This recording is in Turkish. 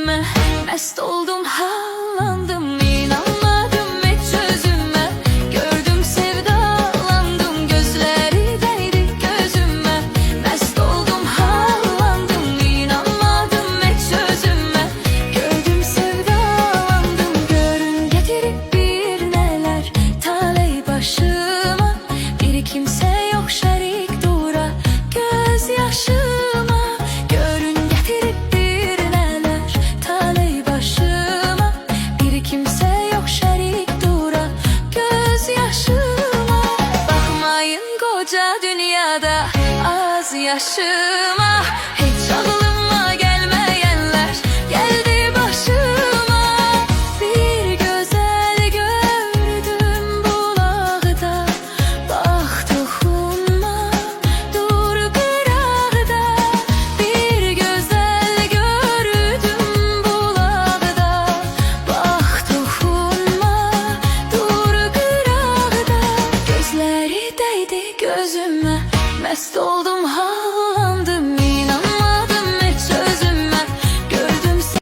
gözüme. Mest oldum, hallandım, inanmadım hiç özüme. Gördüm, sevdalandım, gözleri değdi gözüme. Mest oldum, hallandım, inanmadım hiç özüme. Gördüm, sevdalandım, görün getirip bir neler taley başıma. Bir kimse yok şerik dura gözyaşıma. Görün getirip bir neler taley başıma. Bir kimse yok şerik dura gözyaşıma. Bakmayın koca dünyada az yaşıma.